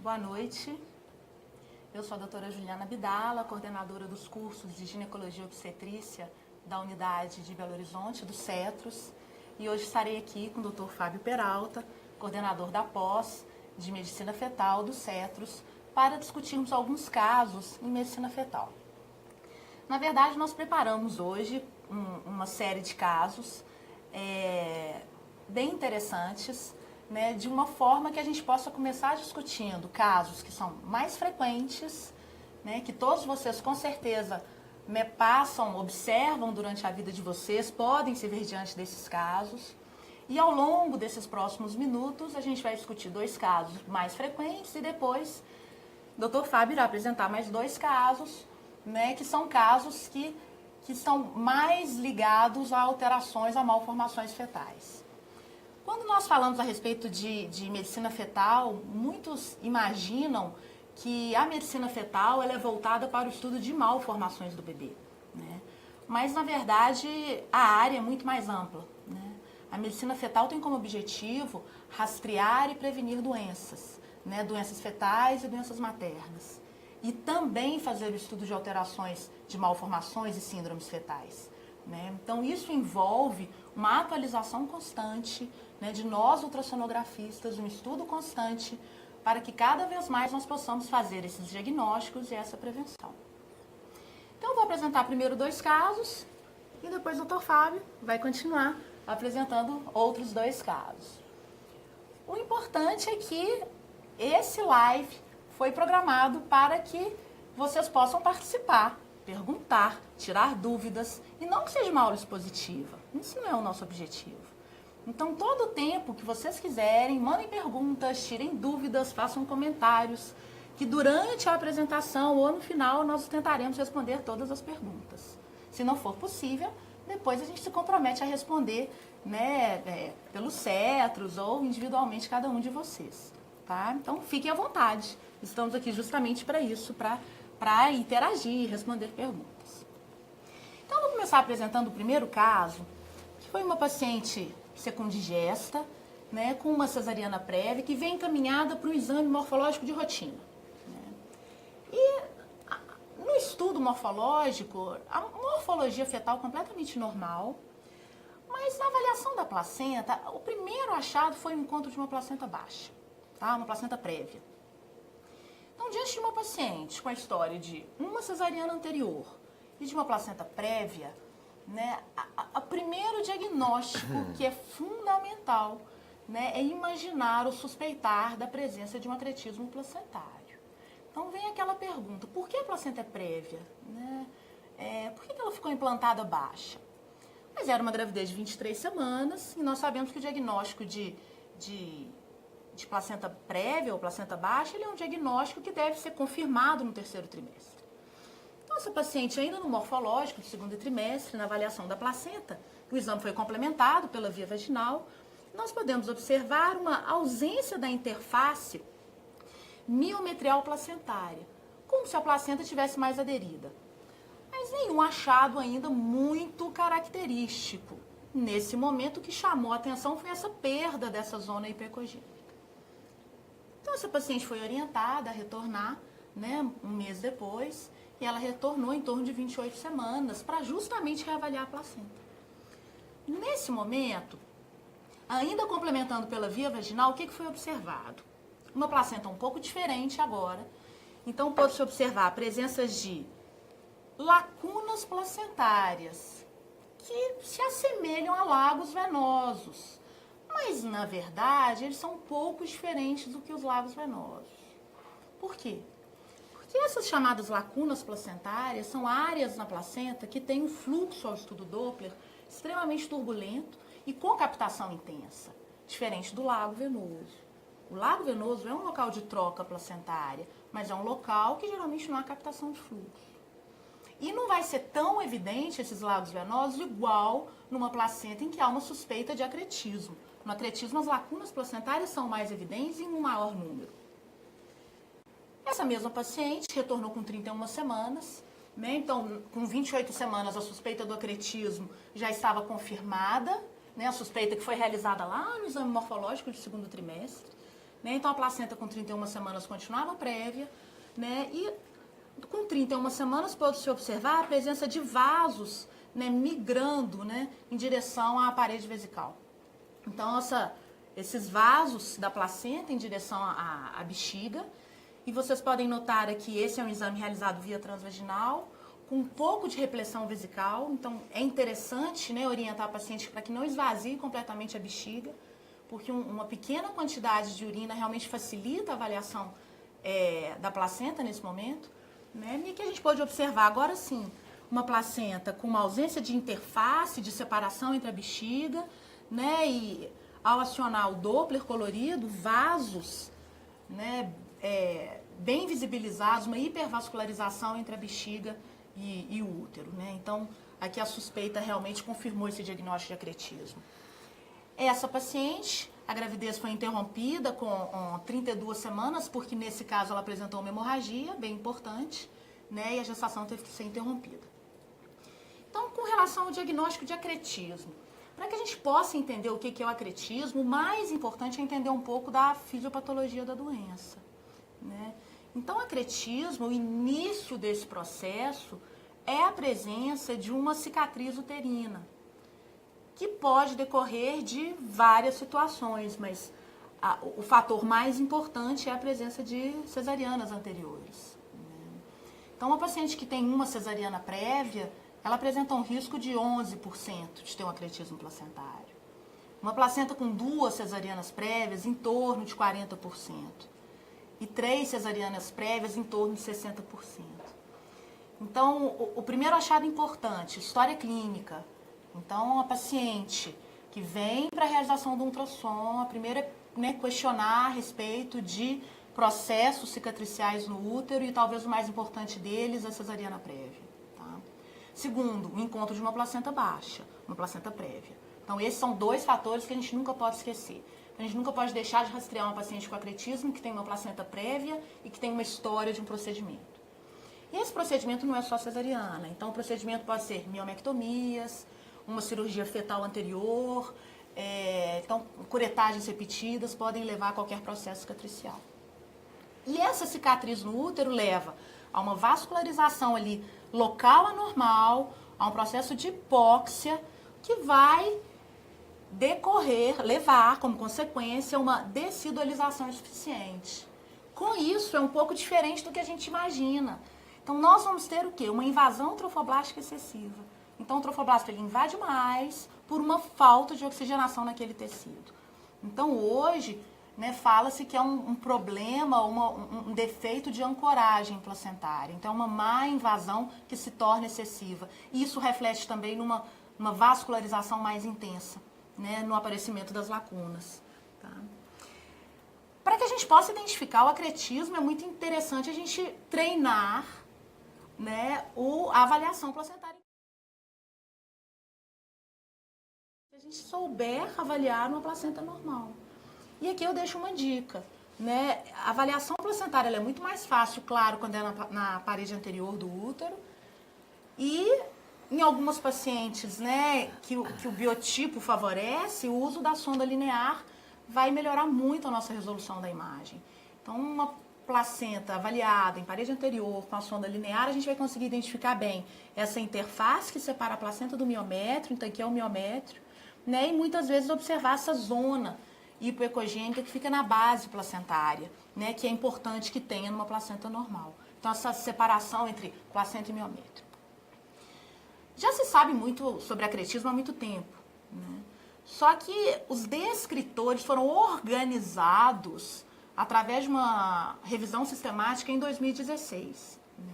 Boa noite. Eu sou a doutora Juliana Bidala, coordenadora dos cursos de Ginecologia e Obstetrícia da Unidade de Belo Horizonte, do CETROS, e hoje estarei aqui com o Dr. Fábio Peralta, coordenador da pós de Medicina Fetal do CETROS, para discutirmos alguns casos em medicina fetal. Na verdade, nós preparamos hoje uma série de casos bem interessantes, né, de uma forma que a gente possa começar discutindo casos que são mais frequentes, né, que todos vocês com certeza observam durante a vida de vocês, podem se ver diante desses casos. E ao longo desses próximos minutos, a gente vai discutir 2 casos mais frequentes e depois o Dr. Fábio irá apresentar mais 2 casos, né, que são casos que são mais ligados a alterações, a malformações fetais. Quando nós falamos a respeito de medicina fetal, muitos imaginam que a medicina fetal ela é voltada para o estudo de malformações do bebê, né? Mas, na verdade, a área é muito mais ampla, né? A medicina fetal tem como objetivo rastrear e prevenir doenças, né? Doenças fetais e doenças maternas. E também fazer o estudo de alterações de malformações e síndromes fetais, né? Então, isso envolve uma atualização constante, né, de nós ultrassonografistas, um estudo constante, para que cada vez mais nós possamos fazer esses diagnósticos e essa prevenção. Então, eu vou apresentar primeiro 2 casos e depois o Dr. Fábio vai continuar apresentando outros 2 casos. O importante é que esse live foi programado para que vocês possam participar, perguntar, tirar dúvidas, e não que seja uma aula expositiva. Isso não é o nosso objetivo. Então, todo o tempo que vocês quiserem, mandem perguntas, tirem dúvidas, façam comentários, que durante a apresentação ou no final nós tentaremos responder todas as perguntas. Se não for possível, depois a gente se compromete a responder, né, pelos CETROS ou individualmente cada um de vocês. Tá? Então, fiquem à vontade. Estamos aqui justamente para isso, para interagir, responder perguntas. Então, eu vou começar apresentando o primeiro caso, que foi uma paciente secundigesta, né, com uma cesariana prévia, que vem encaminhada para um exame morfológico de rotina, né? E no estudo morfológico, a morfologia fetal completamente normal, mas na avaliação da placenta, o primeiro achado foi o encontro de uma placenta baixa, tá? Uma placenta prévia. Então, diante de uma paciente com a história de uma cesariana anterior e de uma placenta prévia, né, o primeiro diagnóstico que é fundamental, né, é imaginar ou suspeitar da presença de um acretismo placentário. Então, vem aquela pergunta, por que a placenta é prévia? Né? Por que ela ficou implantada baixa? Mas era uma gravidez de 23 semanas e nós sabemos que o diagnóstico de placenta prévia ou placenta baixa, ele é um diagnóstico que deve ser confirmado no 3º trimestre. Então, essa paciente ainda no morfológico do 2º trimestre, na avaliação da placenta, o exame foi complementado pela via vaginal, nós podemos observar uma ausência da interface miometrial placentária, como se a placenta tivesse mais aderida. Mas nenhum achado ainda muito característico. Nesse momento, o que chamou a atenção foi essa perda dessa zona hipercogênica. Então, essa paciente foi orientada a retornar, né, um mês depois, e ela retornou em torno de 28 semanas para justamente reavaliar a placenta. Nesse momento, ainda complementando pela via vaginal, o que foi observado? Uma placenta um pouco diferente agora. Então, pode-se observar a presença de lacunas placentárias que se assemelham a lagos venosos. Mas, na verdade, eles são um pouco diferentes do que os lagos venosos. Por quê? Porque essas chamadas lacunas placentárias são áreas na placenta que têm um fluxo ao estudo Doppler extremamente turbulento e com captação intensa, diferente do lago venoso. O lago venoso é um local de troca placentária, mas é um local que geralmente não há captação de fluxo. E não vai ser tão evidente esses lagos venosos igual numa placenta em que há uma suspeita de acretismo. No acretismo, as lacunas placentárias são mais evidentes em um maior número. Essa mesma paciente retornou com 31 semanas, né? Então, com 28 semanas, a suspeita do acretismo já estava confirmada, né? A suspeita que foi realizada lá no exame morfológico de 2º trimestre. né? Então, a placenta com 31 semanas continuava prévia, né? E com 31 semanas pode-se observar a presença de vasos, né, migrando, né, em direção à parede vesical. Então, esses vasos da placenta em direção à bexiga. E vocês podem notar aqui, esse é um exame realizado via transvaginal, com um pouco de repressão vesical. Então, é interessante, né, orientar a paciente para que não esvazie completamente a bexiga, porque uma pequena quantidade de urina realmente facilita a avaliação da placenta nesse momento. Né? E aqui a gente pode observar, agora sim, uma placenta com uma ausência de interface, de separação entre a bexiga, né? E ao acionar o Doppler colorido, vasos, né, bem visibilizados, uma hipervascularização entre a bexiga e o útero. Né? Então, aqui a suspeita realmente confirmou esse diagnóstico de acretismo. Essa paciente, a gravidez foi interrompida com 32 semanas, porque nesse caso ela apresentou uma hemorragia bem importante, né, e a gestação teve que ser interrompida. Então, com relação ao diagnóstico de acretismo, para que a gente possa entender o que é o acretismo, o mais importante é entender um pouco da fisiopatologia da doença. Né? Então, o acretismo, o início desse processo, é a presença de uma cicatriz uterina, que pode decorrer de várias situações, mas o fator mais importante é a presença de cesarianas anteriores. Né? Então, uma paciente que tem uma cesariana prévia, ela apresenta um risco de 11% de ter um acretismo placentário. Uma placenta com 2 cesarianas prévias, em torno de 40%. E 3 cesarianas prévias, em torno de 60%. Então, o primeiro achado importante, história clínica. Então, a paciente que vem para a realização do ultrassom, a primeira é, né, questionar a respeito de processos cicatriciais no útero e talvez o mais importante deles, a cesariana prévia. Tá? Segundo, o encontro de uma placenta baixa, uma placenta prévia. Então, esses são 2 fatores que a gente nunca pode esquecer. A gente nunca pode deixar de rastrear uma paciente com acretismo que tem uma placenta prévia e que tem uma história de um procedimento. E esse procedimento não é só cesariana. Então, o procedimento pode ser miomectomias, uma cirurgia fetal anterior, então, curetagens repetidas podem levar a qualquer processo cicatricial. E essa cicatriz no útero leva a uma vascularização ali local anormal, a um processo de hipóxia que vai levar como consequência uma decidualização insuficiente. Com isso, é um pouco diferente do que a gente imagina. Então, nós vamos ter o quê? Uma invasão trofoblástica excessiva. Então, o trofoblasto ele invade mais por uma falta de oxigenação naquele tecido. Então, hoje, né, fala-se que é um problema, um defeito de ancoragem placentária. Então, é uma má invasão que se torna excessiva. E isso reflete também numa vascularização mais intensa, né, no aparecimento das lacunas. Tá? Para que a gente possa identificar o acretismo, é muito interessante a gente treinar, né, a avaliação placentária. Se a gente souber avaliar uma placenta normal. E aqui eu deixo uma dica, né? A avaliação placentária ela é muito mais fácil, claro, quando é na parede anterior do útero. E em algumas pacientes, né, que o biotipo favorece, o uso da sonda linear vai melhorar muito a nossa resolução da imagem. Então, uma placenta avaliada em parede anterior com a sonda linear, a gente vai conseguir identificar bem essa interface que separa a placenta do miométrio, então aqui é o miométrio, né, e muitas vezes observar essa zona hipoecogênica que fica na base placentária, né, que é importante que tenha numa placenta normal. Então, essa separação entre placenta e miométrio. Já se sabe muito sobre acretismo há muito tempo, né? Só que os descritores foram organizados através de uma revisão sistemática em 2016. Né?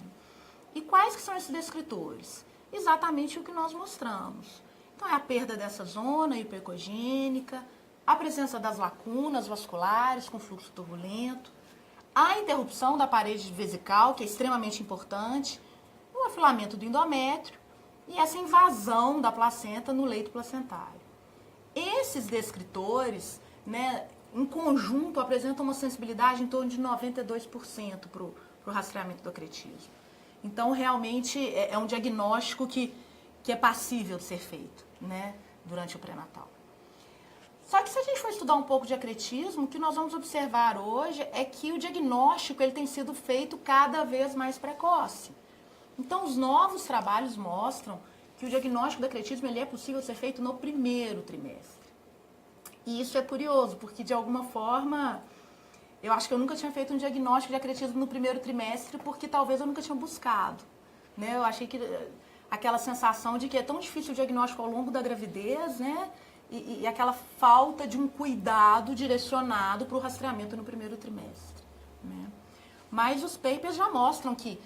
E quais que são esses descritores? Exatamente o que nós mostramos. Então, é a perda dessa zona hipoecogênica, a presença das lacunas vasculares com fluxo turbulento, a interrupção da parede vesical, que é extremamente importante, o afilamento do endométrio e essa invasão da placenta no leito placentário. Esses descritores, né, em conjunto, apresentam uma sensibilidade em torno de 92% para o rastreamento do acretismo. Então, realmente, é um diagnóstico que é passível de ser feito, né, durante o pré-natal. Só que se a gente for estudar um pouco de acretismo, o que nós vamos observar hoje é que o diagnóstico ele tem sido feito cada vez mais precoce. Então, os novos trabalhos mostram que o diagnóstico do acretismo ele é possível ser feito no primeiro trimestre. E isso é curioso, porque de alguma forma, eu acho que eu nunca tinha feito um diagnóstico de acretismo no primeiro trimestre, porque talvez eu nunca tinha buscado. Né? Eu achei que aquela sensação de que é tão difícil o diagnóstico ao longo da gravidez, né? E aquela falta de um cuidado direcionado para o rastreamento no primeiro trimestre. Né? Mas os papers já mostram que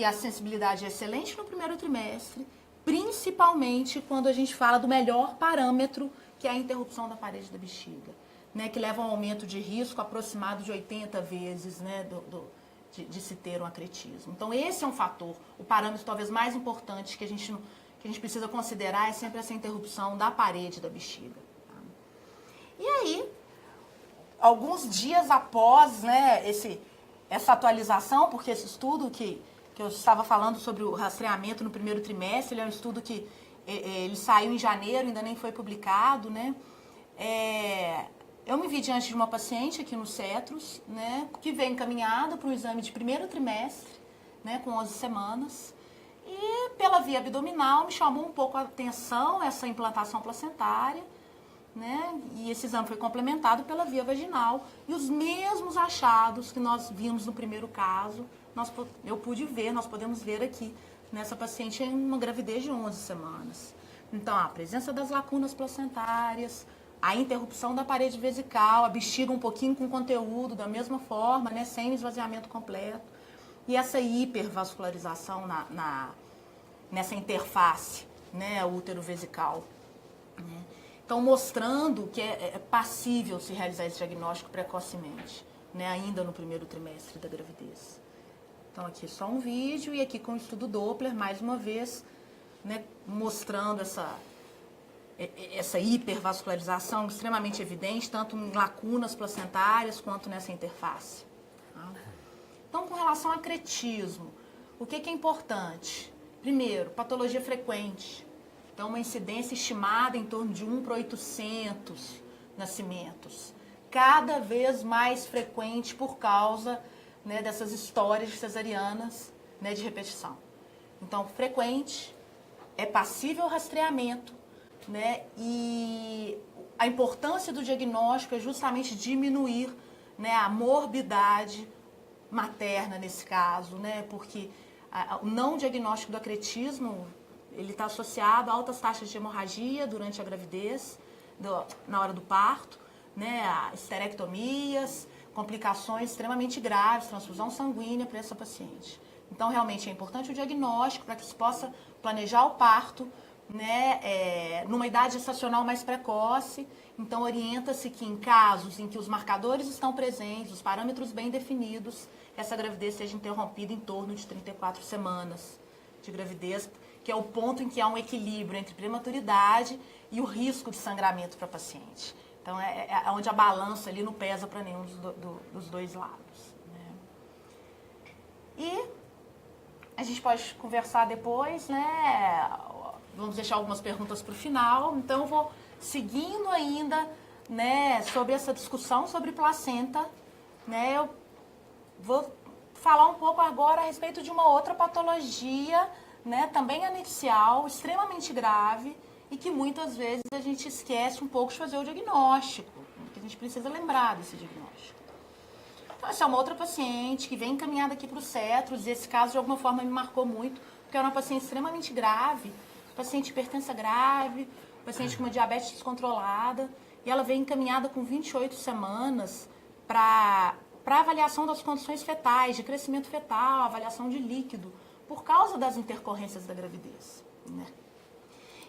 a sensibilidade é excelente no primeiro trimestre, principalmente quando a gente fala do melhor parâmetro, que é a interrupção da parede da bexiga, né? Que leva a um aumento de risco aproximado de 80 vezes, né? de se ter um acretismo. Então, esse é um fator, o parâmetro talvez mais importante que a gente precisa considerar é sempre essa interrupção da parede da bexiga. Tá? E aí, alguns dias após, né, essa atualização, porque esse estudo que eu estava falando sobre o rastreamento no primeiro trimestre, ele é um estudo que ele saiu em janeiro, ainda nem foi publicado, né? Eu me vi diante de uma paciente aqui no Cetros, né, que veio encaminhada para o exame de primeiro trimestre, né, com 11 semanas, e pela via abdominal me chamou um pouco a atenção essa implantação placentária, né, e esse exame foi complementado pela via vaginal, e os mesmos achados que nós vimos no primeiro caso, eu pude ver, nós podemos ver aqui nessa paciente em uma gravidez de 11 semanas. Então, a presença das lacunas placentárias, a interrupção da parede vesical, a bexiga um pouquinho com conteúdo, da mesma forma, né, sem esvaziamento completo. E essa hipervascularização nessa interface, né, útero-vesical. Né? Então, mostrando que é passível se realizar esse diagnóstico precocemente, né, ainda no primeiro trimestre da gravidez. Então, aqui só um vídeo e aqui com o estudo Doppler, mais uma vez, né, mostrando essa hipervascularização extremamente evidente, tanto em lacunas placentárias quanto nessa interface. Tá? Então, com relação ao acretismo, o que é importante? Primeiro, patologia frequente. Então, uma incidência estimada em torno de 1 para 800 nascimentos. Cada vez mais frequente por causa, né, dessas histórias cesarianas, né, de repetição. Então, frequente, é passível rastreamento, né, e a importância do diagnóstico é justamente diminuir, né, a morbidade materna nesse caso, né, porque o não diagnóstico do acretismo ele está associado a altas taxas de hemorragia durante a gravidez, na hora do parto, né, a esterectomias, complicações extremamente graves, transfusão sanguínea para essa paciente. Então, realmente é importante o diagnóstico para que se possa planejar o parto, né, numa idade gestacional mais precoce. Então, orienta-se que em casos em que os marcadores estão presentes, os parâmetros bem definidos, essa gravidez seja interrompida em torno de 34 semanas de gravidez, que é o ponto em que há um equilíbrio entre prematuridade e o risco de sangramento para a paciente. Então, é onde a balança ali não pesa para nenhum dos dois lados. Né? E a gente pode conversar depois, né? Vamos deixar algumas perguntas para o final. Então, eu vou seguindo ainda, né, sobre essa discussão sobre placenta. Né? Eu vou falar um pouco agora a respeito de uma outra patologia, né, também anexial, extremamente grave, e que muitas vezes a gente esquece um pouco de fazer o diagnóstico, que a gente precisa lembrar desse diagnóstico. Então, essa é uma outra paciente que vem encaminhada aqui para o Cetros, e esse caso de alguma forma me marcou muito, porque era uma paciente extremamente grave, paciente hipertensa grave, paciente com uma diabetes descontrolada, e ela veio encaminhada com 28 semanas para avaliação das condições fetais, de crescimento fetal, avaliação de líquido, por causa das intercorrências da gravidez. Né?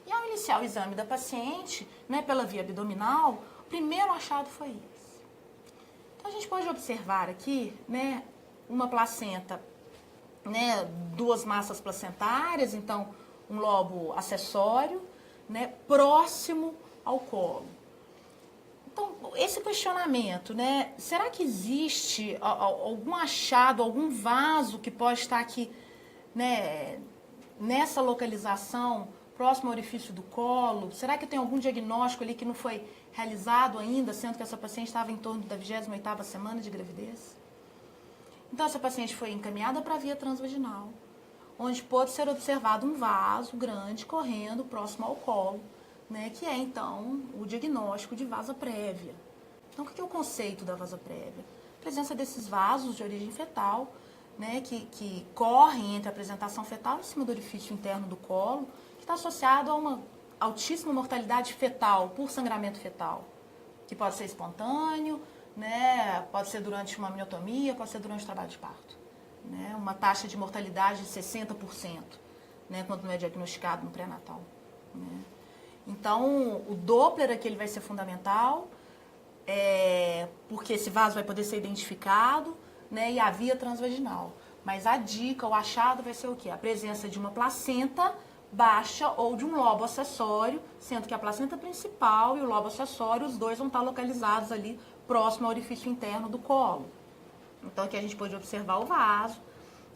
E ao iniciar o exame da paciente, né, pela via abdominal, o primeiro achado foi esse. Então, a gente pode observar aqui, né, uma placenta, né, 2 massas placentárias, então um lobo acessório, né, próximo ao colo. Então, esse questionamento, né, será que existe algum achado, algum vaso que pode estar aqui, né, nessa localização, próximo ao orifício do colo? Será que tem algum diagnóstico ali que não foi realizado ainda, sendo que essa paciente estava em torno da 28ª semana de gravidez? Então, essa paciente foi encaminhada para a via transvaginal, onde pôde ser observado um vaso grande correndo próximo ao colo, né, que é, então, o diagnóstico de vasa prévia. Então, o que é o conceito da vasa prévia? A presença desses vasos de origem fetal, né, que correm entre a apresentação fetal em cima do orifício interno do colo, que está associado a uma altíssima mortalidade fetal por sangramento fetal, que pode ser espontâneo, né, pode ser durante uma amniotomia, pode ser durante o trabalho de parto. Né, uma taxa de mortalidade de 60%, né, quando não é diagnosticado no pré-natal. Né. Então, o Doppler aqui ele vai ser fundamental, porque esse vaso vai poder ser identificado, né, e a via transvaginal. Mas a dica, o achado vai ser o quê? A presença de uma placenta baixa ou de um lobo acessório, sendo que a placenta principal e o lobo acessório, os dois vão estar localizados ali próximo ao orifício interno do colo. Então, aqui a gente pode observar o vaso,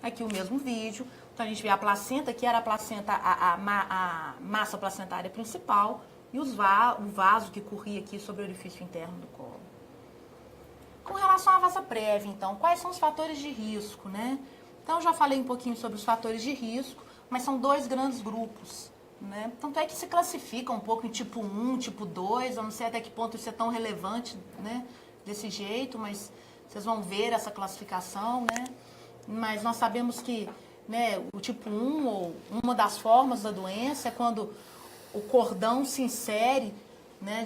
aqui o mesmo vídeo. Então, a gente vê a placenta, que era a placenta, a massa placentária principal, e o vaso que corria aqui sobre o orifício interno do colo. Com relação à vasa prévia, então, quais são os fatores de risco, né? Então, eu já falei um pouquinho sobre os fatores de risco, mas são dois grandes grupos, né? Tanto é que se classifica um pouco em tipo 1, tipo 2, eu não sei até que ponto isso é tão relevante, né, desse jeito, mas vocês vão ver essa classificação, né? Mas nós sabemos que, né, o tipo 1, ou uma das formas da doença, é quando o cordão se insere, né,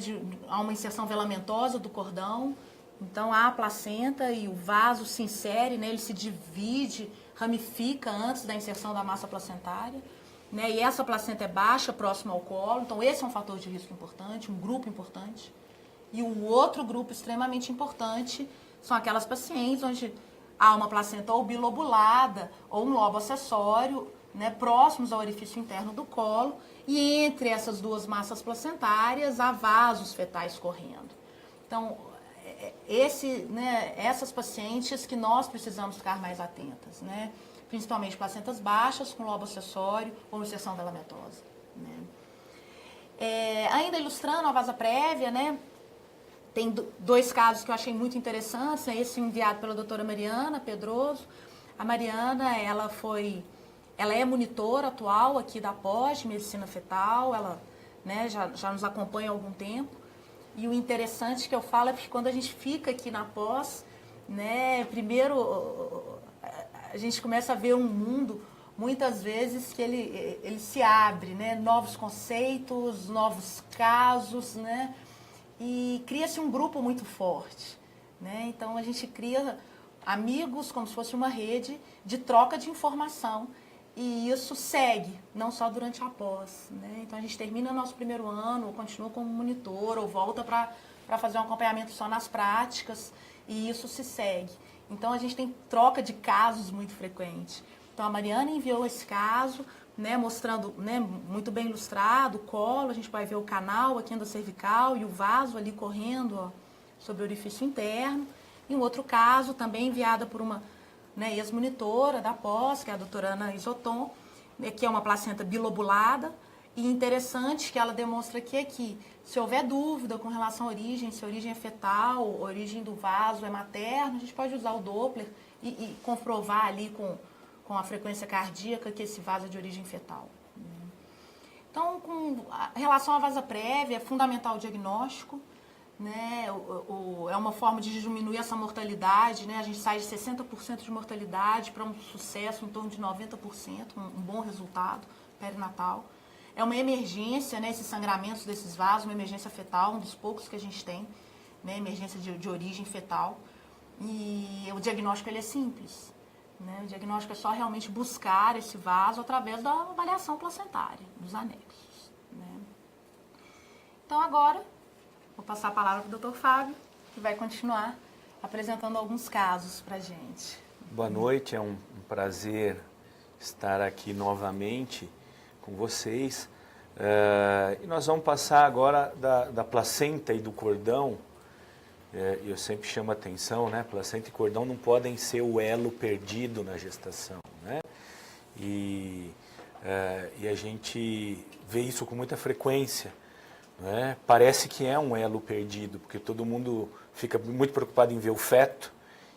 há uma inserção velamentosa do cordão, então há a placenta e o vaso se insere, né, ele se divide, ramifica antes da inserção da massa placentária, né, e essa placenta é baixa, próxima ao colo, então esse é um fator de risco importante, um grupo importante. E o outro grupo extremamente importante são aquelas pacientes onde há uma placenta ou bilobulada ou um lobo acessório, né, próximos ao orifício interno do colo, e entre essas duas massas placentárias há vasos fetais correndo. Então, essas pacientes que nós precisamos ficar mais atentas, né? Principalmente placentas baixas com lobo acessório ou inserção velamentosa. Né? Ainda ilustrando a vasa prévia, né? Tem dois casos que eu achei muito interessantes, né? Esse enviado pela doutora Mariana Pedroso. A Mariana, ela é monitora atual aqui da pós de medicina fetal, ela, né, já nos acompanha há algum tempo. E o interessante que eu falo é que quando a gente fica aqui na pós, né, primeiro a gente começa a ver um mundo, muitas vezes, que ele se abre, né, novos conceitos, novos casos, né, e cria-se um grupo muito forte. Né? Então, a gente cria amigos, como se fosse uma rede de troca de informação. E isso segue, não só durante a pós. Né? Então, a gente termina o nosso primeiro ano, ou continua como monitor, ou volta para fazer um acompanhamento só nas práticas, e isso se segue. Então, a gente tem troca de casos muito frequente. Então, a Mariana enviou esse caso, né, mostrando, né, muito bem ilustrado, o colo, a gente vai ver o canal aqui endocervical e o vaso ali correndo, ó, sobre o orifício interno. E um outro caso, também enviada por uma, né, ex-monitora da pós, que é a doutora Ana Isoton, né, que é uma placenta bilobulada. E interessante que ela demonstra aqui é que, se houver dúvida com relação à origem, se a origem é fetal, a origem do vaso é materno, a gente pode usar o Doppler e comprovar ali com a frequência cardíaca que esse vaso é de origem fetal. Então, com relação à vasa prévia, é fundamental o diagnóstico, né? É uma forma de diminuir essa mortalidade, né? A gente sai de 60% de mortalidade para um sucesso em torno de 90%, um bom resultado perinatal. É uma emergência, né? Esses sangramentos desses vasos, uma emergência fetal, um dos poucos que a gente tem, né? Emergência de origem fetal. E o diagnóstico ele é simples. Né? O diagnóstico é só realmente buscar esse vaso através da avaliação placentária, dos anexos. Né? Então, agora, vou passar a palavra para o Dr. Fábio, que vai continuar apresentando alguns casos para a gente. Boa noite, é um prazer estar aqui novamente com vocês. E nós vamos passar agora da placenta e do cordão. Eu sempre chamo a atenção, né? Placenta e cordão não podem ser o elo perdido na gestação, né? E e a gente vê isso com muita frequência. Né? Parece que é um elo perdido, porque todo mundo fica muito preocupado em ver o feto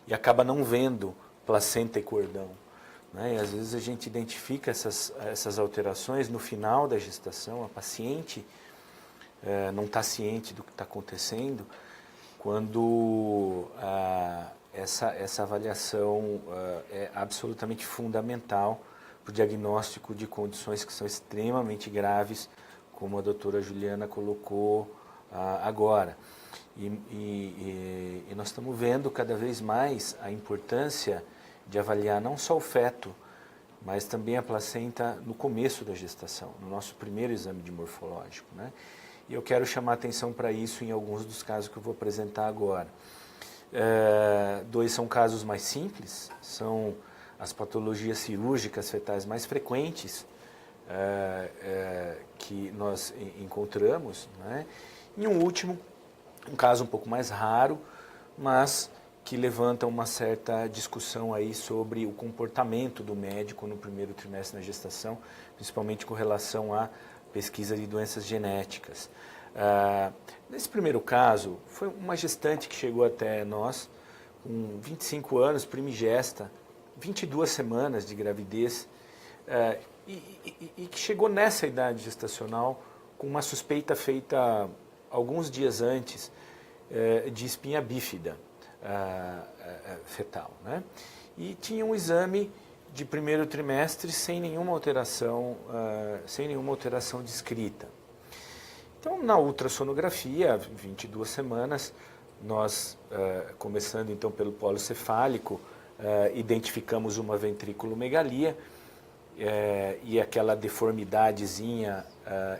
e acaba não vendo placenta e cordão. Né? E às vezes a gente identifica essas alterações no final da gestação, a paciente não está ciente do que está acontecendo, quando essa avaliação é absolutamente fundamental para o diagnóstico de condições que são extremamente graves, como a doutora Juliana colocou agora. E nós estamos vendo cada vez mais a importância de avaliar não só o feto, mas também a placenta no começo da gestação, no nosso primeiro exame de morfológico. Né? E eu quero chamar atenção para isso em alguns dos casos que eu vou apresentar agora. Dois são casos mais simples, são as patologias cirúrgicas fetais mais frequentes que nós encontramos. Né? E um último, um caso um pouco mais raro, mas que levanta uma certa discussão aí sobre o comportamento do médico no primeiro trimestre da gestação, principalmente com relação à pesquisa de doenças genéticas. Nesse primeiro caso, foi uma gestante que chegou até nós, com 25 anos, primigesta, 22 semanas de gravidez, e que chegou nessa idade gestacional com uma suspeita feita alguns dias antes de espinha bífida fetal. Né? E tinha um exame de primeiro trimestre sem nenhuma alteração descrita. Então, na ultrassonografia, 22 semanas, nós, começando então pelo polo cefálico, identificamos uma ventriculomegalia e aquela deformidadezinha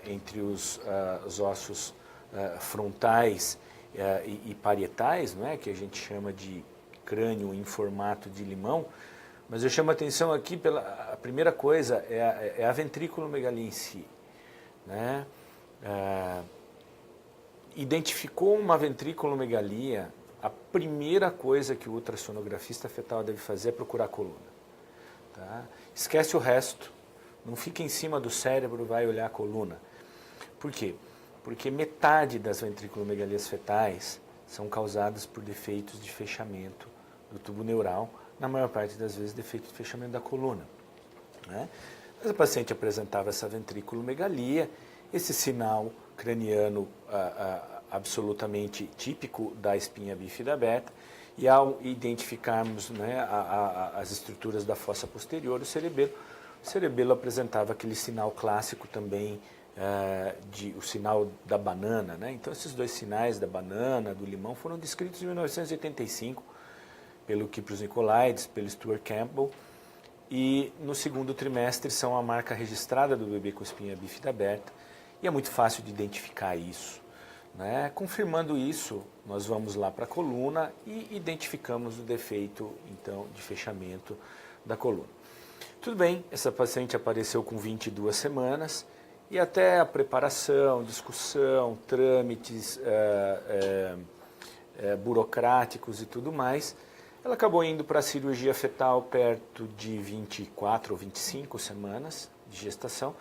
entre os ossos frontais e parietais, não é? Que a gente chama de crânio em formato de limão. Mas eu chamo a atenção aqui, a primeira coisa é a ventriculomegalia em si. Né? Identificou uma ventriculomegalia, a primeira coisa que o ultrassonografista fetal deve fazer é procurar a coluna. Tá? Esquece o resto, não fica em cima do cérebro, vai olhar a coluna. Por quê? Porque metade das ventriculomegalias fetais são causadas por defeitos de fechamento do tubo neural, na maior parte das vezes defeito de fechamento da coluna. Né? Mas a paciente apresentava essa ventriculomegalia, esse sinal craniano absolutamente típico da espinha bífida aberta, e ao identificarmos, né, as estruturas da fossa posterior, o cerebelo apresentava aquele sinal clássico também, o sinal da banana. Né? Então, esses dois sinais da banana, do limão, foram descritos em 1985 pelo Kyprios Nicolaides, pelo Stuart Campbell, e no segundo trimestre são a marca registrada do bebê com espinha bífida aberta, e é muito fácil de identificar isso. Né? Confirmando isso, nós vamos lá para a coluna e identificamos o defeito, então, de fechamento da coluna. Tudo bem, essa paciente apareceu com 22 semanas e até a preparação, discussão, trâmites burocráticos e tudo mais, ela acabou indo para a cirurgia fetal perto de 24 ou 25 semanas de gestação,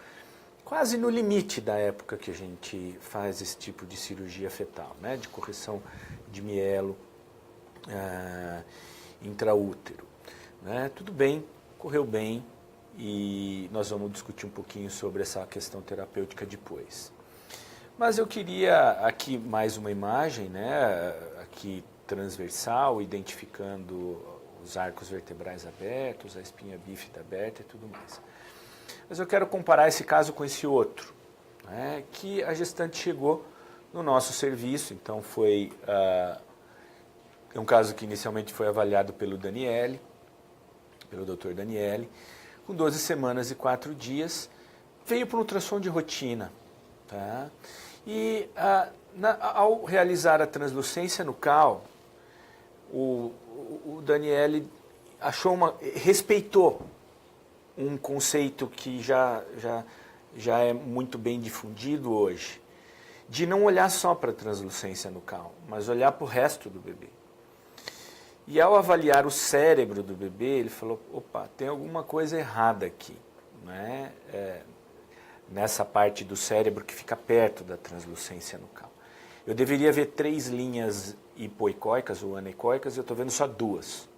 quase no limite da época que a gente faz esse tipo de cirurgia fetal, né, de correção de mielo intraútero. Né? Tudo bem, correu bem, e nós vamos discutir um pouquinho sobre essa questão terapêutica depois. Mas eu queria aqui mais uma imagem, né, aqui transversal, identificando os arcos vertebrais abertos, a espinha bífida aberta e tudo mais. Mas eu quero comparar esse caso com esse outro, né, que a gestante chegou no nosso serviço. Então foi um caso que inicialmente foi avaliado pelo Daniele, pelo Dr. Daniele, com 12 semanas e 4 dias, veio para um ultrassom de rotina. Tá? E ao realizar a translucência nucal, o Daniele respeitou um conceito que já é muito bem difundido hoje, de não olhar só para a translucência nucal, mas olhar para o resto do bebê. E ao avaliar o cérebro do bebê, ele falou, opa, tem alguma coisa errada aqui. né, nessa parte do cérebro que fica perto da translucência nucal. Eu deveria ver 3 linhas hipoecóicas ou anecoicas, eu estou vendo só 2.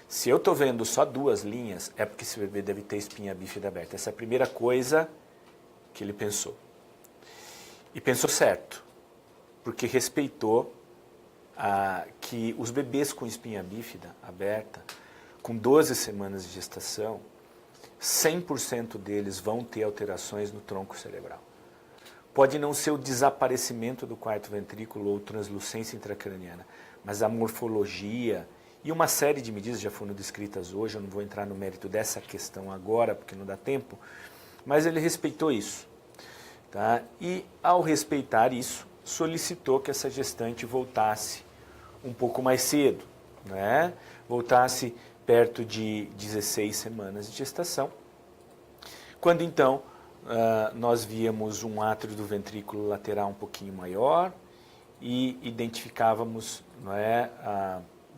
Se eu estou vendo só 2 linhas, é porque esse bebê deve ter espinha bífida aberta. Essa é a primeira coisa que ele pensou. E pensou certo, porque respeitou que os bebês com espinha bífida aberta, com 12 semanas de gestação, 100% deles vão ter alterações no tronco cerebral. Pode não ser o desaparecimento do quarto ventrículo ou translucência intracraniana, mas a morfologia e uma série de medidas já foram descritas hoje, eu não vou entrar no mérito dessa questão agora, porque não dá tempo, mas ele respeitou isso. Tá? E, ao respeitar isso, solicitou que essa gestante voltasse um pouco mais cedo, né? Voltasse perto de 16 semanas de gestação, quando então nós víamos um átrio do ventrículo lateral um pouquinho maior e identificávamos, não é,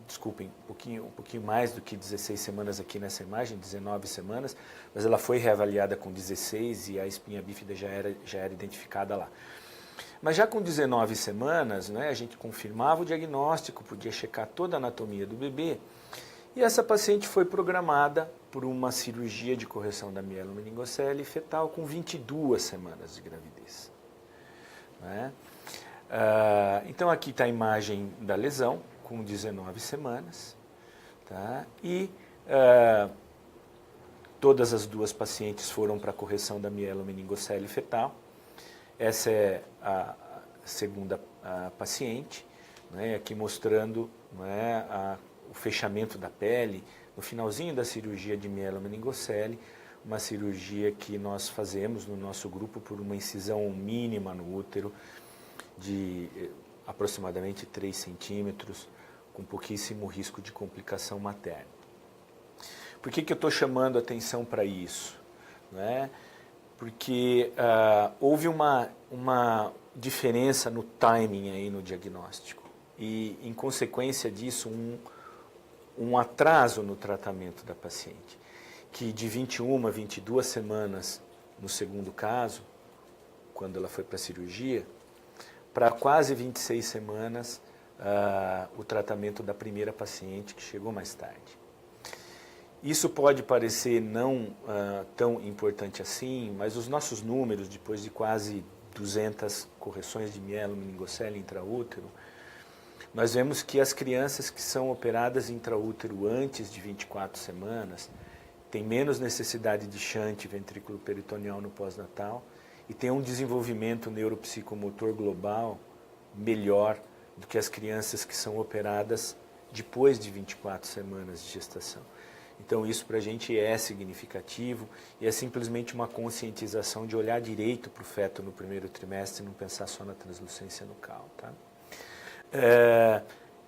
desculpem, um pouquinho mais do que 16 semanas aqui nessa imagem, 19 semanas, mas ela foi reavaliada com 16 e a espinha bífida já era identificada lá. Mas já com 19 semanas, né, a gente confirmava o diagnóstico, podia checar toda a anatomia do bebê, e essa paciente foi programada por uma cirurgia de correção da mielomeningocele fetal com 22 semanas de gravidez. Né? Então aqui está a imagem da lesão, com 19 semanas, tá? E todas as 2 pacientes foram para a correção da mielomeningocele fetal. Essa é a segunda paciente, né? Aqui mostrando, né, o fechamento da pele, no finalzinho da cirurgia de mielomeningocele, uma cirurgia que nós fazemos no nosso grupo por uma incisão mínima no útero de aproximadamente 3 centímetros, com pouquíssimo risco de complicação materna. Por que eu estou chamando a atenção para isso? Né? Porque houve uma diferença no timing aí no diagnóstico e, em consequência disso, um atraso no tratamento da paciente, que de 21 a 22 semanas no segundo caso, quando ela foi para a cirurgia, para quase 26 semanas o tratamento da primeira paciente, que chegou mais tarde. Isso pode parecer não tão importante assim, mas os nossos números, depois de quase 200 correções de mielomeningocele intraútero, nós vemos que as crianças que são operadas intraútero antes de 24 semanas têm menos necessidade de shunt ventrículo peritoneal no pós-natal e têm um desenvolvimento neuropsicomotor global melhor do que as crianças que são operadas depois de 24 semanas de gestação. Então isso para a gente é significativo e é simplesmente uma conscientização de olhar direito para o feto no primeiro trimestre e não pensar só na translucência nucal. Tá?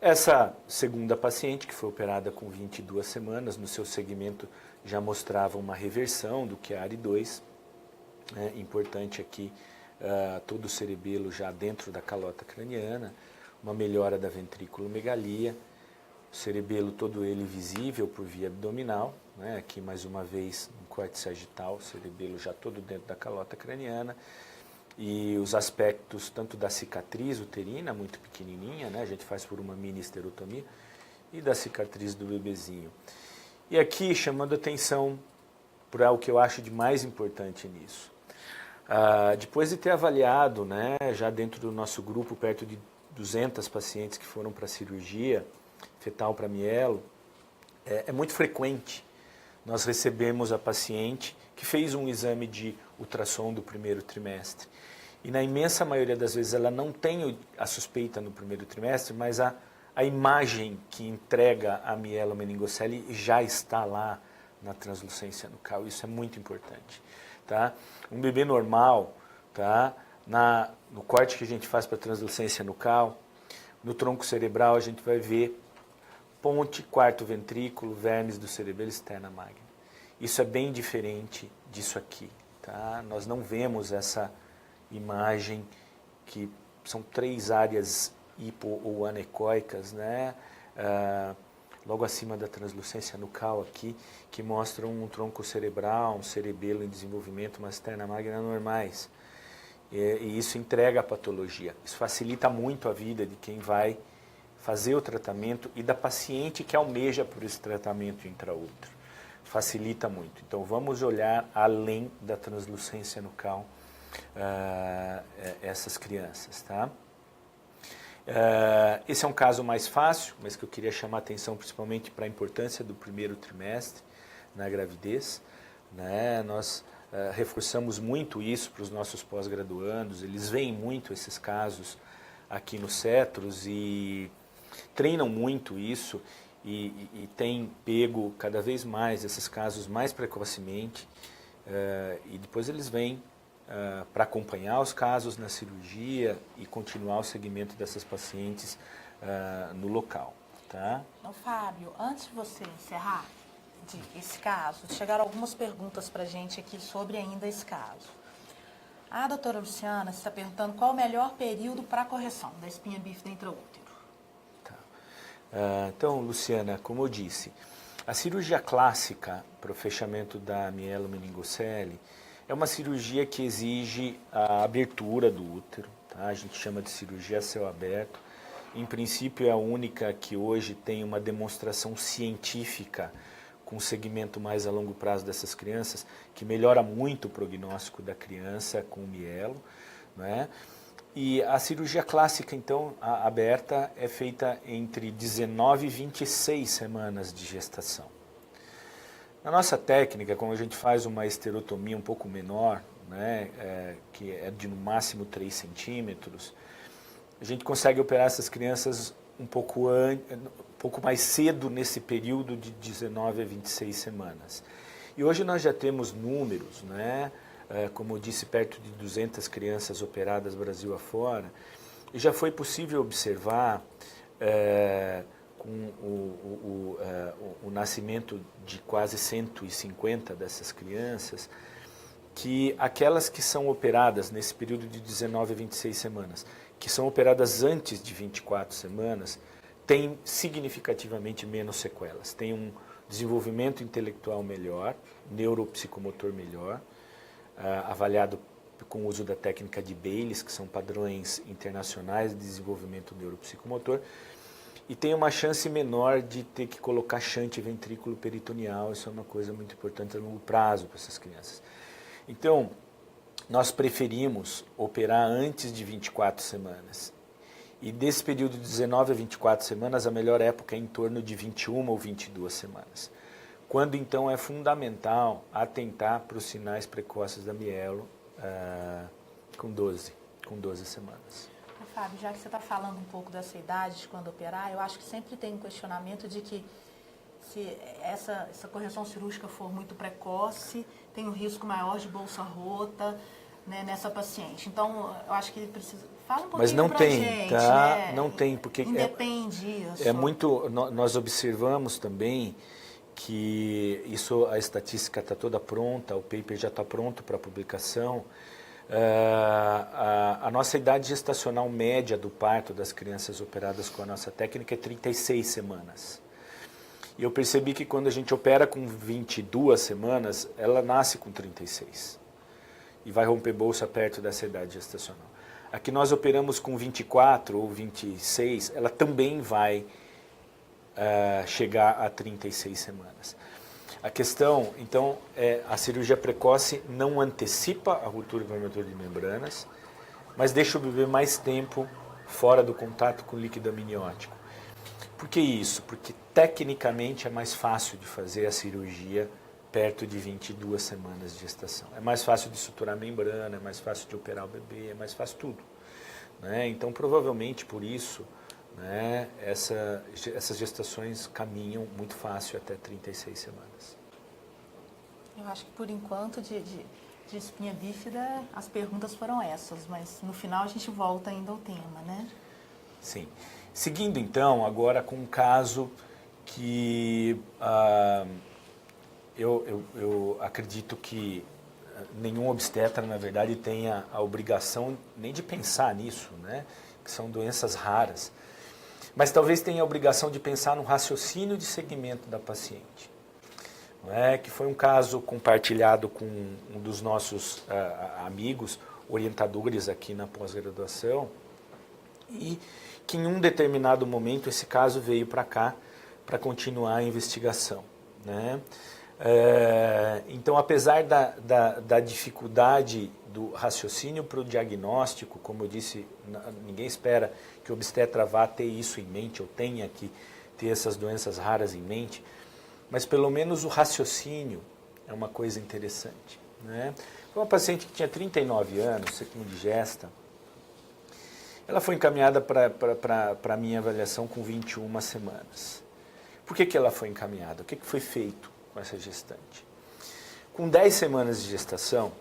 Essa segunda paciente, que foi operada com 22 semanas, no seu segmento já mostrava uma reversão do QARI2. Importante aqui, todo o cerebelo já dentro da calota craniana, uma melhora da ventrículomegalia, o cerebelo todo ele visível por via abdominal, né? Aqui mais uma vez no corte sagital, o cerebelo já todo dentro da calota craniana, e os aspectos tanto da cicatriz uterina, muito pequenininha, né? A gente faz por uma mini esterotomia, e da cicatriz do bebezinho. E aqui chamando atenção para o que eu acho de mais importante nisso. Depois de ter avaliado, né, já dentro do nosso grupo, perto de 200 pacientes que foram para a cirurgia fetal para mielo, é muito frequente nós recebemos a paciente que fez um exame de ultrassom do primeiro trimestre. E na imensa maioria das vezes ela não tem a suspeita no primeiro trimestre, mas a imagem que entrega a mielomeningocele já está lá na translucência nucal. Isso é muito importante. Tá? Um bebê normal, tá? No corte que a gente faz para translucência nucal, no tronco cerebral a gente vai ver ponte, quarto ventrículo, vermes do cerebelo externa magna. Isso é bem diferente disso aqui. Tá? Nós não vemos essa imagem que são 3 áreas hipo ou anecoicas, né? logo acima da translucência nucal aqui, que mostram um tronco cerebral, um cerebelo em desenvolvimento, uma cisterna magna normais. E isso entrega a patologia. Isso facilita muito a vida de quem vai fazer o tratamento e da paciente que almeja por esse tratamento intraútero. Facilita muito. Então vamos olhar além da translucência nucal essas crianças, tá? Esse é um caso mais fácil, mas que eu queria chamar a atenção principalmente para a importância do primeiro trimestre na gravidez, né? Nós reforçamos muito isso para os nossos pós-graduandos, eles veem muito esses casos aqui no Cetros e treinam muito isso e têm pego cada vez mais esses casos mais precocemente e depois eles vêm para acompanhar os casos na cirurgia e continuar o segmento dessas pacientes no local. Tá? Então, Fábio, antes de você encerrar esse caso, chegaram algumas perguntas para a gente aqui sobre ainda esse caso. A doutora Luciana está perguntando qual o melhor período para a correção da espinha bífida intraútero. Tá. Então, Luciana, como eu disse, a cirurgia clássica para o fechamento da mielomeningocele é uma cirurgia que exige a abertura do útero, tá? A gente chama de cirurgia a céu aberto. Em princípio, é a única que hoje tem uma demonstração científica com um segmento mais a longo prazo dessas crianças, que melhora muito o prognóstico da criança com mielo, né? E a cirurgia clássica, então, aberta, é feita entre 19 e 26 semanas de gestação. Na nossa técnica, como a gente faz uma esterotomia um pouco menor, né, que é de no máximo 3 centímetros, a gente consegue operar essas crianças um pouco mais cedo nesse período de 19 a 26 semanas. E hoje nós já temos números, né, como eu disse, perto de 200 crianças operadas Brasil afora, e já foi possível observar com o nascimento de quase 150 dessas crianças, que aquelas que são operadas nesse período de 19 a 26 semanas, que são operadas antes de 24 semanas, têm significativamente menos sequelas, têm um desenvolvimento intelectual melhor, neuropsicomotor melhor, avaliado com o uso da técnica de Bayes, que são padrões internacionais de desenvolvimento neuropsicomotor, e tem uma chance menor de ter que colocar shunt ventrículo peritoneal. Isso é uma coisa muito importante a longo prazo para essas crianças. Então, nós preferimos operar antes de 24 semanas. E desse período de 19 a 24 semanas, a melhor época é em torno de 21 ou 22 semanas. Quando, então, é fundamental atentar para os sinais precoces da mielo com 12 semanas. Fábio, já que você está falando um pouco dessa idade de quando operar, eu acho que sempre tem um questionamento de que se essa correção cirúrgica for muito precoce, tem um risco maior de bolsa rota, né, nessa paciente. Então, eu acho que precisa... Fala um pouquinho. Mas não pra tem, gente, tá? né? Não tem, porque independe disso. É muito... Nós observamos também que isso, a estatística está toda pronta, o paper já está pronto para publicação. A nossa idade gestacional média do parto das crianças operadas com a nossa técnica é 36 semanas. E eu percebi que quando a gente opera com 22 semanas, ela nasce com 36. E vai romper bolsa perto dessa idade gestacional. A que nós operamos com 24 ou 26, ela também vai chegar a 36 semanas. A questão, então, é a cirurgia precoce não antecipa a ruptura inflamatória de membranas, mas deixa o bebê mais tempo fora do contato com o líquido amniótico. Por que isso? Porque tecnicamente é mais fácil de fazer a cirurgia perto de 22 semanas de gestação. É mais fácil de suturar a membrana, é mais fácil de operar o bebê, é mais fácil tudo, né? Então, provavelmente por isso, né, essas gestações caminham muito fácil até 36 semanas. Eu acho que por enquanto de espinha bífida as perguntas foram essas, mas no final a gente volta ainda ao tema, né? Sim. Seguindo então agora com um caso que eu acredito que nenhum obstetra, na verdade, tenha a obrigação nem de pensar nisso, né? Que são doenças raras. mas talvez tenha a obrigação de pensar no raciocínio de segmento da paciente. Não é? Que foi um caso compartilhado com um dos nossos amigos, orientadores aqui na pós-graduação, e que em um determinado momento esse caso veio para cá para continuar a investigação. Né? Então, apesar da dificuldade do raciocínio para o diagnóstico, como eu disse, ninguém espera que o obstetra vá ter isso em mente, ou tenha que ter essas doenças raras em mente, mas pelo menos o raciocínio é uma coisa interessante. Né? Foi uma paciente que tinha 39 anos, segundigesta. Ela foi encaminhada para a minha avaliação com 21 semanas. Por que ela foi encaminhada? O que foi feito com essa gestante? Com 10 semanas de gestação,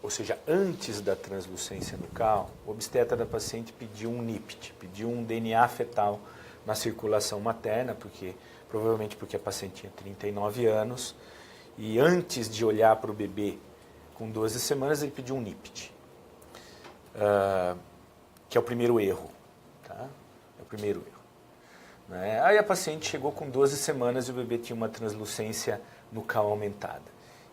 ou seja, antes da translucência nucal, o obstetra da paciente pediu um NIPT, pediu um DNA fetal na circulação materna, provavelmente porque a paciente tinha 39 anos, e antes de olhar para o bebê com 12 semanas, ele pediu um NIPT, que é o primeiro erro. Tá? É o primeiro erro. Né? Aí a paciente chegou com 12 semanas e o bebê tinha uma translucência nucal aumentada,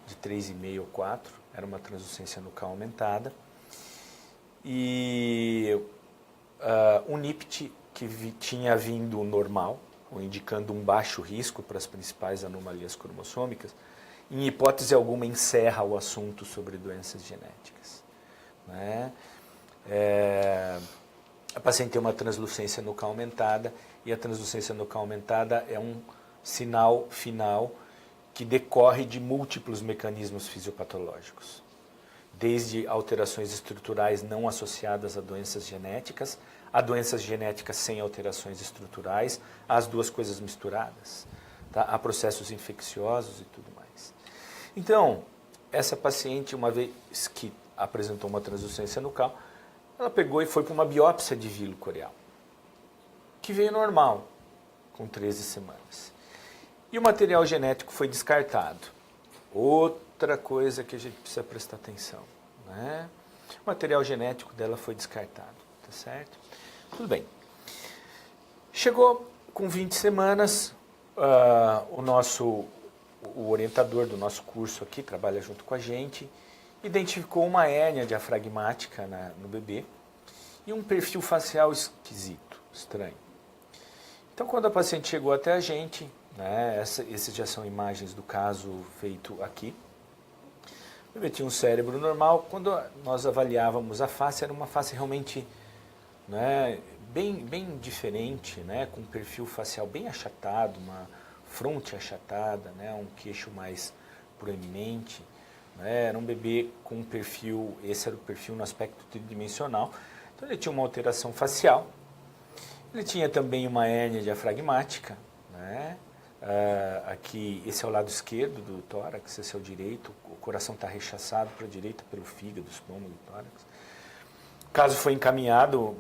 de 3,5 ou 4, era uma translucência nucal aumentada. E um NIPT que tinha vindo normal, ou indicando um baixo risco para as principais anomalias cromossômicas, em hipótese alguma encerra o assunto sobre doenças genéticas. Né? A paciente tem uma translucência nucal aumentada, e a translucência nucal aumentada é um sinal final que decorre de múltiplos mecanismos fisiopatológicos, desde alterações estruturais não associadas a doenças genéticas sem alterações estruturais, as duas coisas misturadas, tá? Há processos infecciosos e tudo mais. Então, essa paciente, uma vez que apresentou uma translucência nucal, ela pegou e foi para uma biópsia de vilo coreal, que veio normal, com 13 semanas. E o material genético foi descartado. Outra coisa que a gente precisa prestar atenção. Né? O material genético dela foi descartado. Tá certo? Tudo bem. Chegou com 20 semanas, o orientador do nosso curso aqui, trabalha junto com a gente, identificou uma hérnia diafragmática no bebê e um perfil facial esquisito, estranho. Então, quando a paciente chegou até a gente, né, esses já são imagens do caso feito aqui, o bebê tinha um cérebro normal. Quando nós avaliávamos a face, era uma face realmente, né, bem diferente, né, com um perfil facial bem achatado, uma fronte achatada, né, um queixo mais proeminente. Era um bebê com um perfil, esse era o perfil no aspecto tridimensional. Então ele tinha uma alteração facial, ele tinha também uma hérnia diafragmática, né? Aqui, esse é o lado esquerdo do tórax, esse é o direito, o coração está rechaçado para a direita pelo fígado, estômago do tórax. O caso foi encaminhado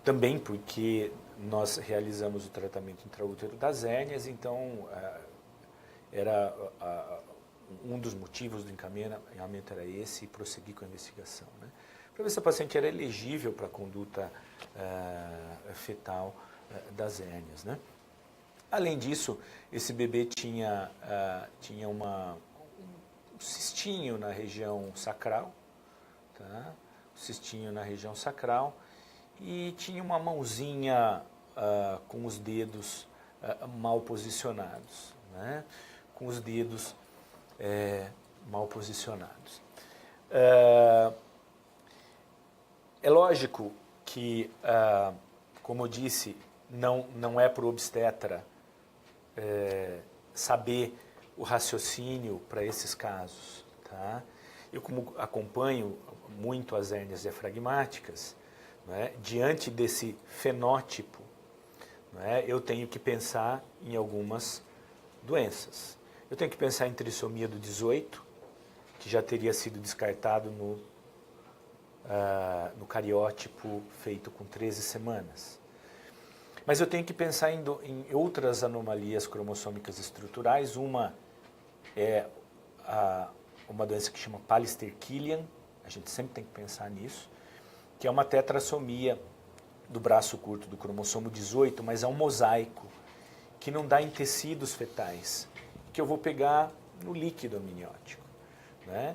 também porque nós realizamos o tratamento intraútero das hérnias, então era um dos motivos do encaminhamento era esse, e prosseguir com a investigação, né? Para ver se a paciente era elegível para a conduta fetal das hérnias, né? Além disso, esse bebê tinha um cistinho na região sacral, tá? Um cistinho na região sacral, e tinha uma mãozinha com os dedos mal posicionados, né? Com os dedos mal posicionados. É lógico que, como eu disse, não é para o obstetra saber o raciocínio para esses casos. Tá? Eu, como acompanho muito as hérnias diafragmáticas, né, diante desse fenótipo, né, eu tenho que pensar em algumas doenças. Eu tenho que pensar em trissomia do 18, que já teria sido descartado no cariótipo feito com 13 semanas. Mas eu tenho que pensar em outras anomalias cromossômicas estruturais. Uma é uma doença que chama Pallister-Killian, a gente sempre tem que pensar nisso, que é uma tetrassomia do braço curto do cromossomo 18, mas é um mosaico que não dá em tecidos fetais, que eu vou pegar no líquido amniótico, né?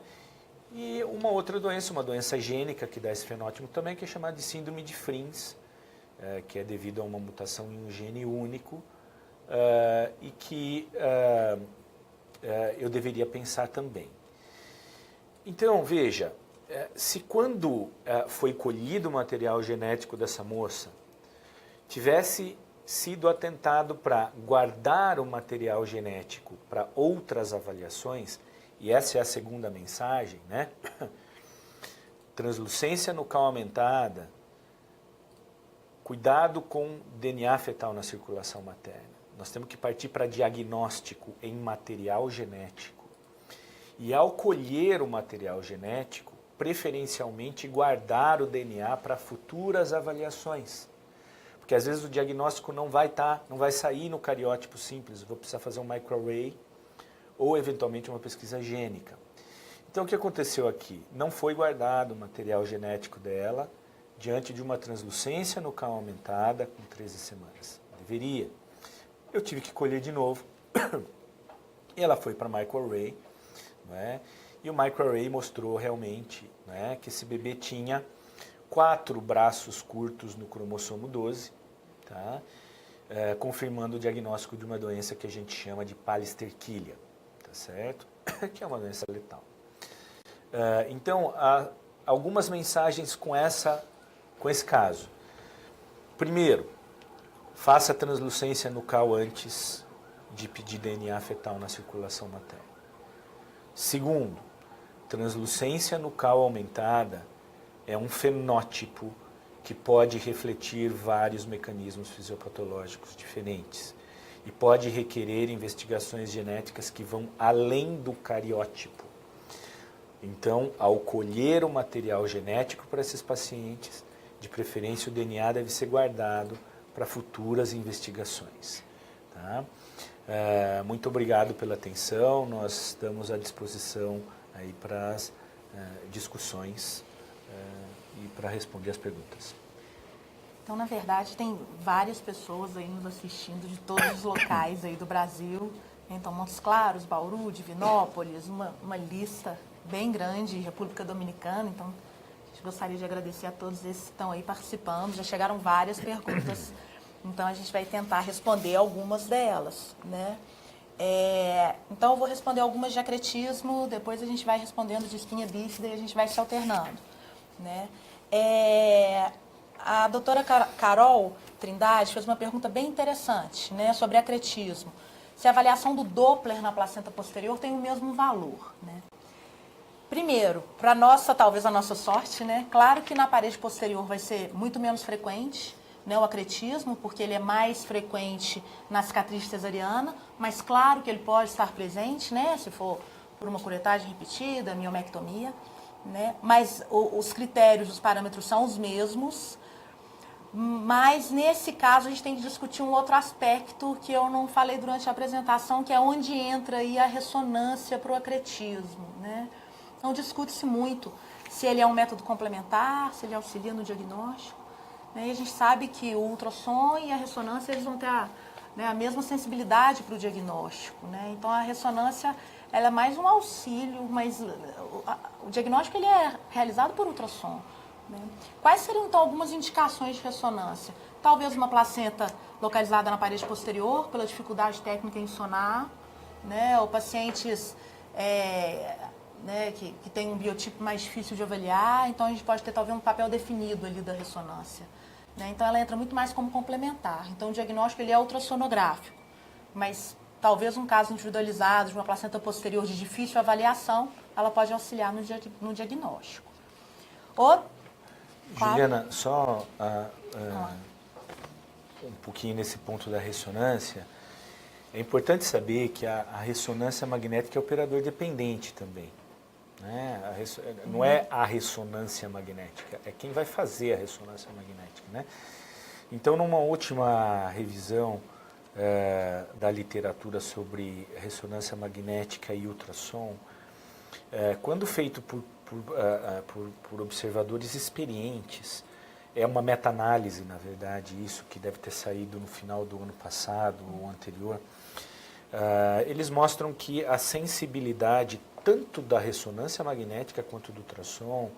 E uma outra doença, uma doença gênica que dá esse fenótipo também, que é chamada de síndrome de Frins, que é devido a uma mutação em um gene único, e que eu deveria pensar também. Então, veja, se quando foi colhido o material genético dessa moça, tivesse sido atentado para guardar o material genético para outras avaliações, e essa é a segunda mensagem, né? Translucência nucal aumentada, cuidado com DNA fetal na circulação materna. Nós temos que partir para diagnóstico em material genético. E ao colher o material genético, preferencialmente guardar o DNA para futuras avaliações. Porque às vezes o diagnóstico não vai sair no cariótipo simples, eu vou precisar fazer um microarray ou eventualmente uma pesquisa gênica. Então o que aconteceu aqui? Não foi guardado o material genético dela diante de uma translucência nucal aumentada com 13 semanas. Deveria. Eu tive que colher de novo. E ela foi para microarray, né? E o microarray mostrou realmente, né, que esse bebê tinha 4 braços curtos no cromossomo 12, tá? Confirmando o diagnóstico de uma doença que a gente chama de palisterquilha, tá certo? Que é uma doença letal. Então, há algumas mensagens com esse caso. Primeiro, faça a translucência nucal antes de pedir DNA fetal na circulação materna. Segundo, translucência nucal aumentada é um fenótipo que pode refletir vários mecanismos fisiopatológicos diferentes e pode requerer investigações genéticas que vão além do cariótipo. Então, ao colher o material genético para esses pacientes, de preferência o DNA deve ser guardado para futuras investigações. Tá? Muito obrigado pela atenção, nós estamos à disposição aí para as discussões e para responder as perguntas. Então, na verdade, tem várias pessoas aí nos assistindo de todos os locais aí do Brasil. Então, Montes Claros, Bauru, Divinópolis, uma lista bem grande, República Dominicana. Então, a gente gostaria de agradecer a todos esses que estão aí participando. Já chegaram várias perguntas, então a gente vai tentar responder algumas delas, né? Então, eu vou responder algumas de acretismo, depois a gente vai respondendo de espinha bífida e a gente vai se alternando, né? A doutora Carol Trindade fez uma pergunta bem interessante, né, sobre acretismo. Se a avaliação do Doppler na placenta posterior tem o mesmo valor, né? Primeiro, para talvez a nossa sorte, né? Claro que na parede posterior vai ser muito menos frequente, né, o acretismo, porque ele é mais frequente na cicatriz cesariana, mas claro que ele pode estar presente, né, se for por uma curetagem repetida, miomectomia, né? Mas os critérios, os parâmetros são os mesmos. Mas, nesse caso, a gente tem que discutir um outro aspecto que eu não falei durante a apresentação, que é onde entra aí a ressonância para o acretismo, né? Então, discute-se muito se ele é um método complementar, se ele auxilia no diagnóstico, né? E a gente sabe que o ultrassom e a ressonância eles vão ter a mesma sensibilidade para o diagnóstico, né? Então, a ressonância ela é mais um auxílio, mas o diagnóstico ele é realizado por ultrassom. Quais seriam, então, algumas indicações de ressonância? Talvez uma placenta localizada na parede posterior, pela dificuldade técnica em sonar, né? Ou pacientes né, que têm um biotipo mais difícil de avaliar, então a gente pode ter, talvez, um papel definido ali da ressonância, né? Então, ela entra muito mais como complementar. Então, o diagnóstico ele é ultrassonográfico, mas talvez um caso individualizado de uma placenta posterior de difícil avaliação, ela pode auxiliar no diagnóstico. Juliana, só um pouquinho nesse ponto da ressonância. É importante saber que a ressonância magnética é operador dependente também, né? Não é a ressonância magnética, é quem vai fazer a ressonância magnética, né? Então, numa última revisão da literatura sobre ressonância magnética e ultrassom, quando feito por observadores experientes, é uma meta-análise, na verdade, isso que deve ter saído no final do ano passado ou anterior. Eles mostram que a sensibilidade tanto da ressonância magnética quanto do ultrassom,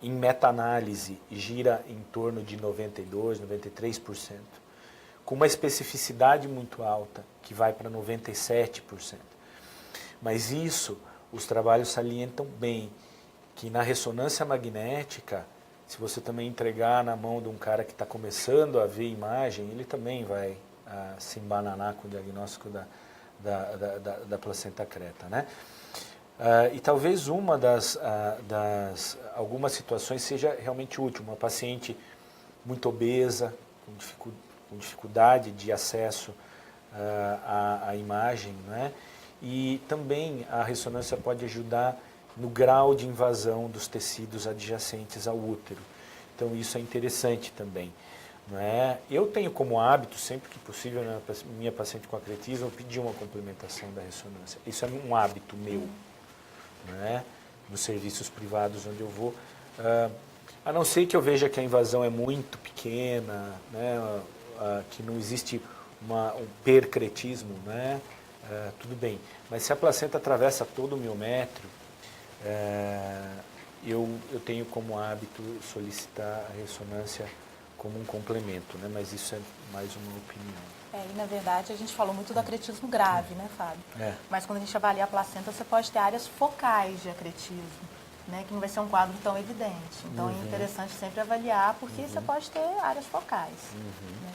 em meta-análise, gira em torno de 92%, 93%, com uma especificidade muito alta, que vai para 97%. Mas isso, os trabalhos salientam bem, que na ressonância magnética, se você também entregar na mão de um cara que está começando a ver imagem, ele também vai se embananar com o diagnóstico da placenta creta, né? E talvez uma algumas situações seja realmente útil. Uma paciente muito obesa, com dificuldade de acesso à imagem, né? E também a ressonância pode ajudar no grau de invasão dos tecidos adjacentes ao útero. Então isso é interessante também. Não é? Eu tenho como hábito, sempre que possível, na minha paciente com acretismo, pedir uma complementação da ressonância. Isso é um hábito meu, não é? Nos serviços privados onde eu vou. A não ser que eu veja que a invasão é muito pequena, né? Que não existe um percretismo, né? Tudo bem. Mas se a placenta atravessa todo o miométrio, eu tenho como hábito solicitar a ressonância como um complemento, né? Mas isso é mais uma opinião. E na verdade a gente falou muito do acretismo grave, né, Fábio? Mas quando a gente avalia a placenta, você pode ter áreas focais de acretismo, né? Que não vai ser um quadro tão evidente. Então é interessante sempre avaliar, porque você pode ter áreas focais. Né?